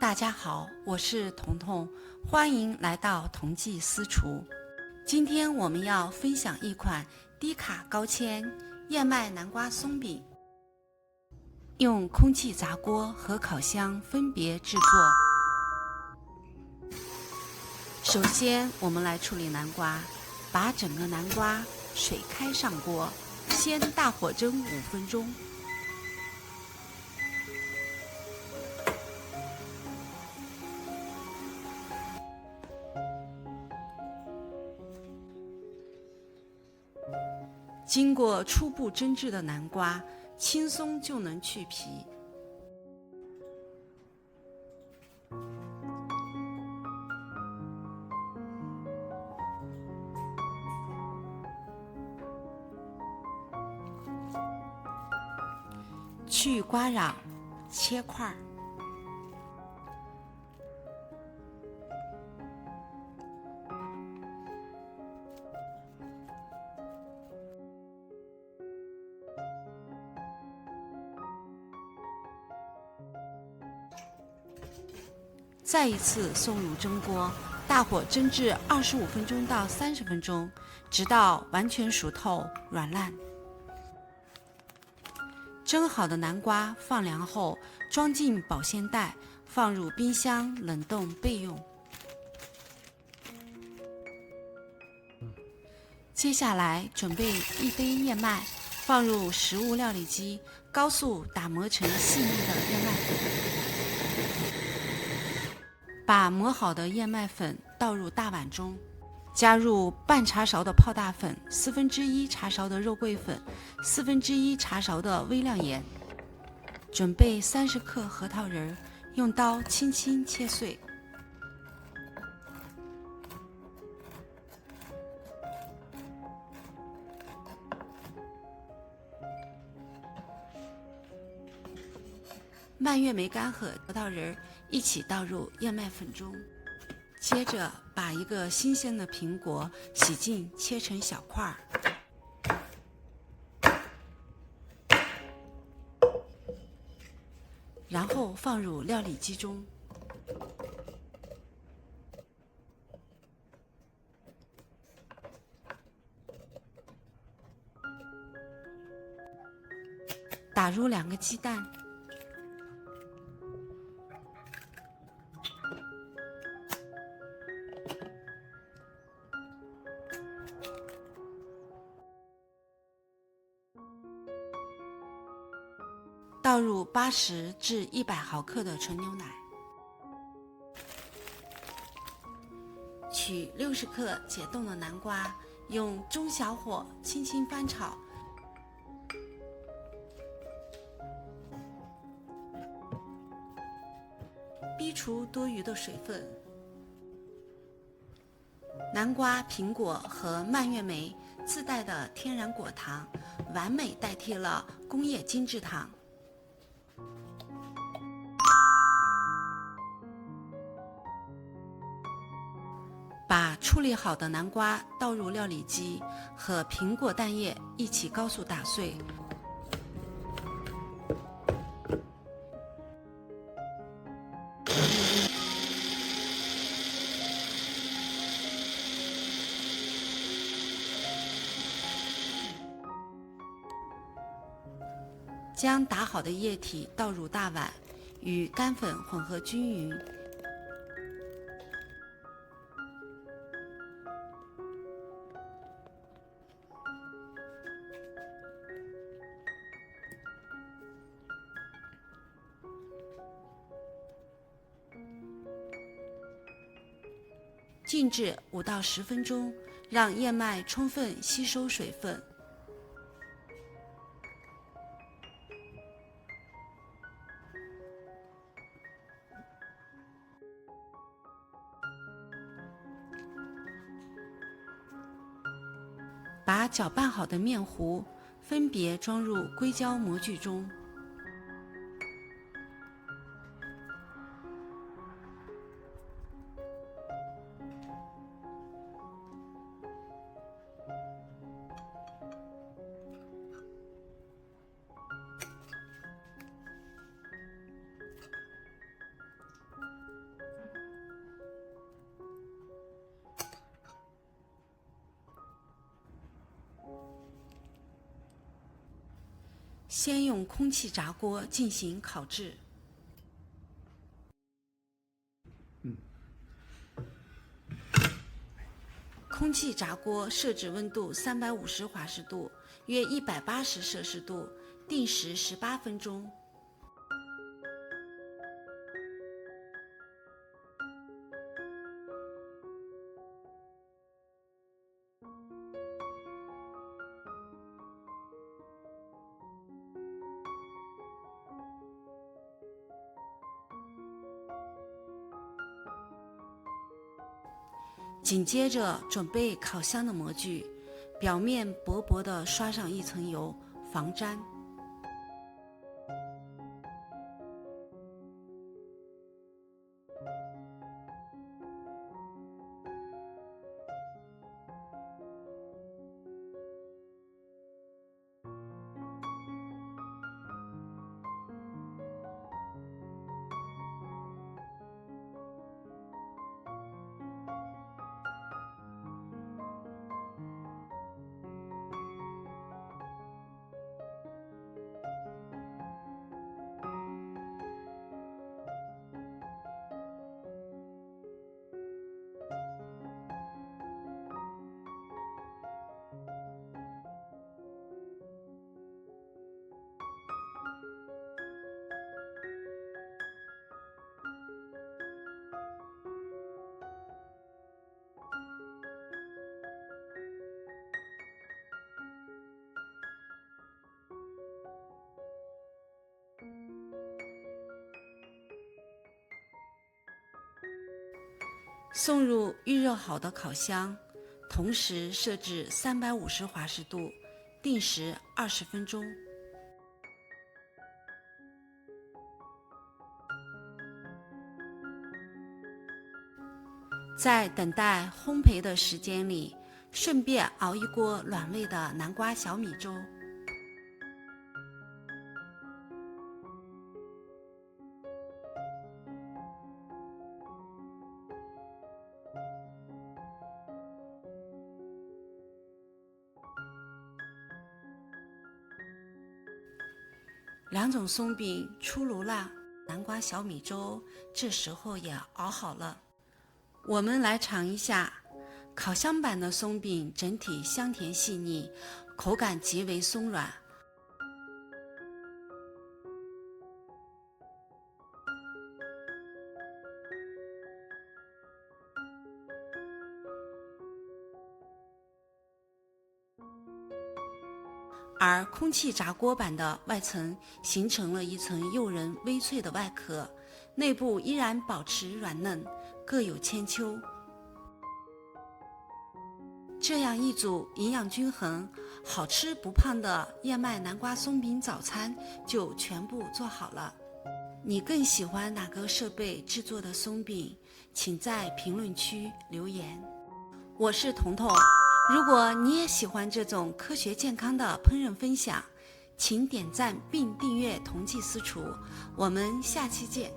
大家好，我是彤彤，欢迎来到彤记私厨。今天我们要分享一款低卡高纤燕麦南瓜松饼，用空气炸锅和烤箱分别制作。首先我们来处理南瓜，把整个南瓜水开上锅，先大火蒸5分钟。经过初步蒸制的南瓜，轻松就能去皮。去瓜瓤，切块。再一次送入蒸锅，大火蒸至25分钟到30分钟，直到完全熟透软烂。蒸好的南瓜放凉后，装进保鲜袋，放入冰箱冷冻备用。接下来准备一杯燕麦，放入食物料理机，高速打磨成细腻的燕麦粉。把磨好的燕麦粉倒入大碗中，加入半茶勺的泡大粉，1/4茶勺的肉桂粉，1/4茶勺的微量盐。准备30克核桃仁，用刀轻轻切碎。蔓越莓干和核桃仁一起倒入燕麦粉中，接着把一个新鲜的苹果洗净切成小块，然后放入料理机中。打入2个鸡蛋，倒入80至100毫克的纯牛奶，取60克解冻的南瓜，用中小火轻轻翻炒，逼除多余的水分。南瓜、苹果和蔓越莓自带的天然果糖，完美代替了工业精制糖。把处理好的南瓜倒入料理机，和苹果蛋液一起高速打碎。将打好的液体倒入大碗，与干粉混合均匀。静置5到10分钟，让燕麦充分吸收水分。把搅拌好的面糊分别装入硅胶模具中，先用空气炸锅进行烤制。空气炸锅设置温度350华氏度，约180摄氏度，定时18分钟。紧接着准备烤箱的模具，表面薄薄地刷上一层油，防粘。送入预热好的烤箱，同时设置350华氏度，定时20分钟。在等待烘焙的时间里，顺便熬一锅暖胃的南瓜小米粥。2种松饼出炉了，南瓜小米粥这时候也熬好了。我们来尝一下，烤箱版的松饼整体香甜细腻，口感极为松软。而空气炸锅版的外层形成了一层诱人微脆的外壳，内部依然保持软嫩，各有千秋。这样一组营养均衡、好吃不胖的燕麦南瓜松饼早餐就全部做好了。你更喜欢哪个设备制作的松饼？请在评论区留言。我是彤彤。如果你也喜欢这种科学健康的烹饪分享，请点赞并订阅同济私厨，我们下期见。